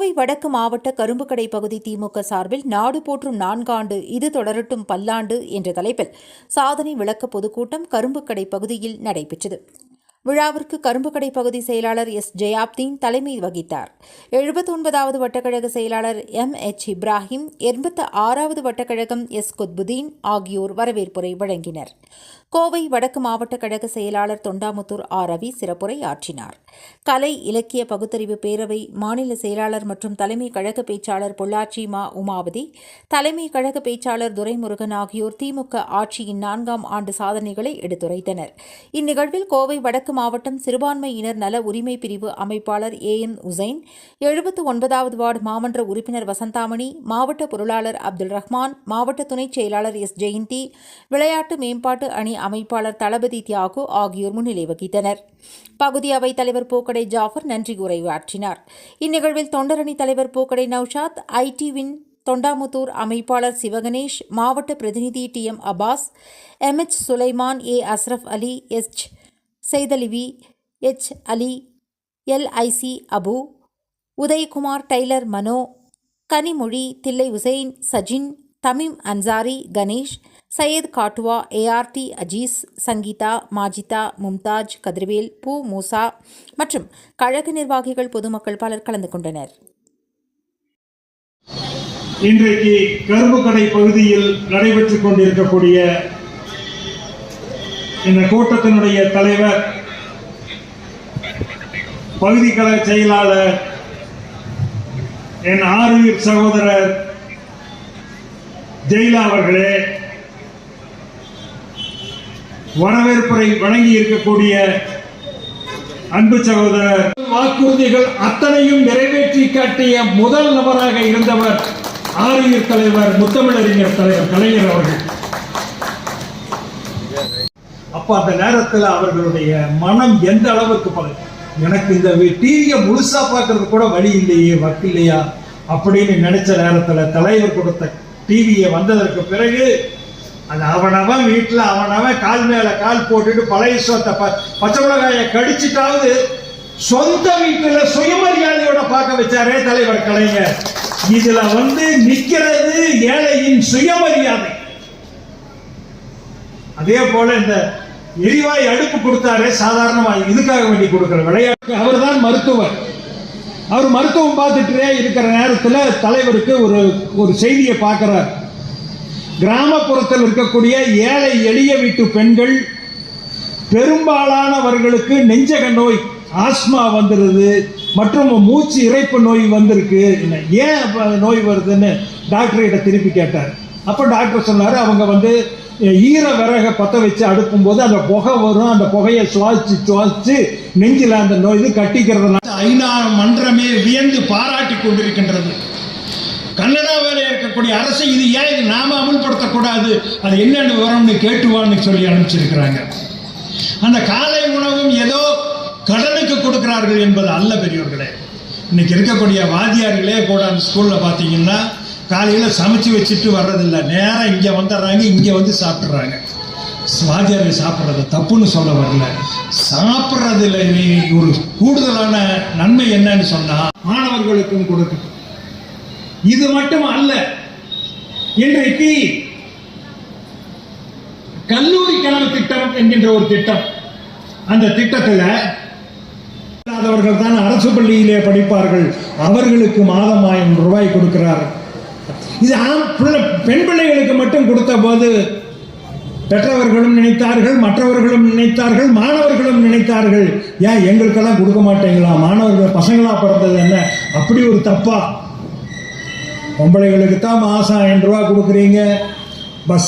கோவை வடக்கு மாவட்ட கரும்புக்கடை பகுதி திமுக சார்பில் நாடு போற்றும் 4 ஆண்டு இது தொடரட்டும் பல்லாண்டு என்ற தலைப்பில் சாதனை விளக்க பொதுக்கூட்டம் கரும்புக்கடை பகுதியில் நடைபெற்றது. விழாவிற்கு கரும்புக்கடை பகுதி செயலாளர் எஸ். ஜெயாப்தீன் தலைமை வகித்தார். 79வது வட்டக்கழக செயலாளர் M.H. இப்ராஹிம், 86வது வட்டக்கழகம் எஸ். குத்புதீன் ஆகியோர் வரவேற்புரை வழங்கினர். கோவை வடக்கு மாவட்ட கழக செயலாளர் தொண்டாமுத்தூர் ரவி சிறப்புரை ஆற்றினார். கலை இலக்கிய பகுத்தறிவு பேரவை மாநில செயலாளர் மற்றும் தலைமை கழக பேச்சாளர் பொள்ளாச்சி உமாவதி, தலைமை கழக பேச்சாளர் துரைமுருகன் ஆகியோர் திமுக ஆட்சியின் 4ஆம் ஆண்டு சாதனைகளை எடுத்துரைத்தனர். இந்நிகழ்வில் கோவை வடக்கு மாவட்டம் சிறுபான்மையினர் நல உரிமை பிரிவு அமைப்பாளர் A.M. உசைன், 79வது வார்டு மாமன்ற உறுப்பினர் வசந்தாமணி, மாவட்ட பொருளாளர் அப்துல் ரஹ்மான், மாவட்ட துணைச் செயலாளர் எஸ். ஜெயந்தி, விளையாட்டு மேம்பாட்டு அணி அமைப்பாளர் தளபதி தியாகு ஆகியோர் முன்னிலை வகித்தனர். பகுதி அவைத் தலைவர் பூக்கடை ஜாஃபர் நன்றி உரையாற்றினார். இந்நிகழ்வில் தொண்டரணி தலைவர் பூக்கடை நௌஷாத், ஐடிவின் தொண்டாமுத்தூர் அமைப்பாளர் சிவகணேஷ், மாவட்ட பிரதிநிதி T.M. Abbas, M.H. Sulaiman, A. Ashraf Ali, H. செய்தலிவி, H. Ali, LIC Abu, Udayakumar, tailor Mano, Kanimozhi, Thillai Hussain, Sajin, Thameem Ansari, Ganesh, Syed காட்டுவா, ART அஜீஸ், சங்கீதா, மாஜிதா, மும்தாஜ், கதிர்வேல், பூ மூசா மற்றும் கழக நிர்வாகிகள் பொதுமக்கள் பலர் கலந்து கொண்டனர். இன்றைக்கு கரும்புக்கடை பகுதியில் நடைபெற்றுக் கொண்டிருக்கக்கூடிய இந்த கூட்டத்தினுடைய தலைவர், பகுதி கழக செயலாளர், என் ஆறுயிர் சகோதரர் ஜெயிலா அவர்களே, வரவேற்புரை வழங்கி இருக்கக்கூடிய அன்பு சகோதரர், வாக்குறுதிகள் அத்தனையும் நிறைவேற்றி காட்டிய முதல் நபராக இருந்தவர் ஆறுயிர் தலைவர், முத்தமிழறிஞர் தலைவர் கலைஞர் அவர்கள். அப்ப அந்த நேரத்தில் அவர்களுடைய மனம் எந்த அளவுக்கு எனக்கு இந்த டிவியை முழுசா பார்க்கறது கூட வழி இல்லையே, வக்கு இல்லையா அப்படின்னு நினைச்ச நேரத்தில் தலைவர் கொடுத்த டிவியை வந்ததற்கு பிறகு அது அவனவன் வீட்டில் அவனவன் கால் மேல கால் போட்டுட்டு பழைய சொத்தை பச்சை மிளகாயை கடிச்சிட்டாவது சொந்த வீட்டில் சுயமரியாதையோட பார்க்க வச்சாரே தலைவர் கலைஞர். இதுல நிக்கிறது ஏழையின் சுயமரியாதை. அதே போல இந்த எரிவாயு அடுப்பு கொடுத்தாரே சாதாரணமாக இதுக்காக வேண்டி கொடுக்கிற விளையாட்டு. அவர் தான் மருத்துவர். அவர் மருத்துவம் பார்த்துட்டே இருக்கிற நேரத்தில் தலைவருக்கு ஒரு செய்தியை பார்க்கிறார். கிராமப்புறத்தில் இருக்கக்கூடிய ஏழை எளிய வீட்டு பெண்கள் பெரும்பாலானவர்களுக்கு நெஞ்சக நோய், ஆஸ்மா வந்துருது மற்றும் மூச்சு இறைப்பு நோய் வந்திருக்கு. ஏன் நோய் வருதுன்னு டாக்டர் கிட்ட திருப்பி கேட்டார். அப்ப டாக்டர் சொன்னாரு, அவங்க ஈர விறக பற்ற வச்சு அடுப்பும் போது அந்த புகை வரும், அந்த புகையை சுவாசிச்சு நெஞ்சில் அந்த நோய் கட்டிக்கிறதுனால ஐநா மன்றமே வியந்து பாராட்டி கொண்டிருக்கின்றது. கன்னடாவில் இருக்கக்கூடிய அரசு இது ஏன் இது நாம அமுல்படுத்தக்கூடாது, அது என்னென்னு விவரம்னு கேட்டுவான்னு சொல்லி அனுப்பிச்சிருக்கிறாங்க. அந்த காலை உணவும் ஏதோ கடனுக்கு கொடுக்கிறார்கள் என்பது அல்ல பெரியவர்களே. இன்னைக்கு இருக்கக்கூடிய வாத்தியார்களே கூட அந்த ஸ்கூல்ல பார்த்தீங்கன்னா காலையில் சமைச்சு வச்சுட்டு வர்றதில்லை, நேராக இங்கே வந்துடுறாங்க, இங்கே சாப்பிட்றாங்க. வாத்தியார்கள் சாப்பிட்றது தப்புன்னு சொல்ல வரல, சாப்பிட்றதுல ஒரு கூடுதலான நன்மை என்னன்னு சொன்னா மாணவர்களுக்கும் கொடுக்கும். இது மட்டும் அல்ல, இன்றைக்கு கல்லூரி கனவு திட்டம் என்கின்ற ஒரு திட்டம், அந்த திட்டத்தில் அவர்கள் தான் அரசு பள்ளியிலே படிப்பார்கள், அவர்களுக்கு மாதம் 1000 ரூபாய் கொடுக்கிறார். இது பெண் பிள்ளைகளுக்கு மட்டும் கொடுத்த போது பெற்றவர்களும் நினைத்தார்கள், மற்றவர்களும் நினைத்தார்கள், மாணவர்களும் நினைத்தார்கள், ஏன் எங்களுக்கெல்லாம் கொடுக்க மாட்டீங்களா, மாணவர்கள் பசங்களா பிறந்தது என்ன, அப்படி ஒரு தப்பா, பொம்பளைகளுக்கு தான் மாசம் 1000 ரூபாய் கொடுக்குறீங்க, பஸ்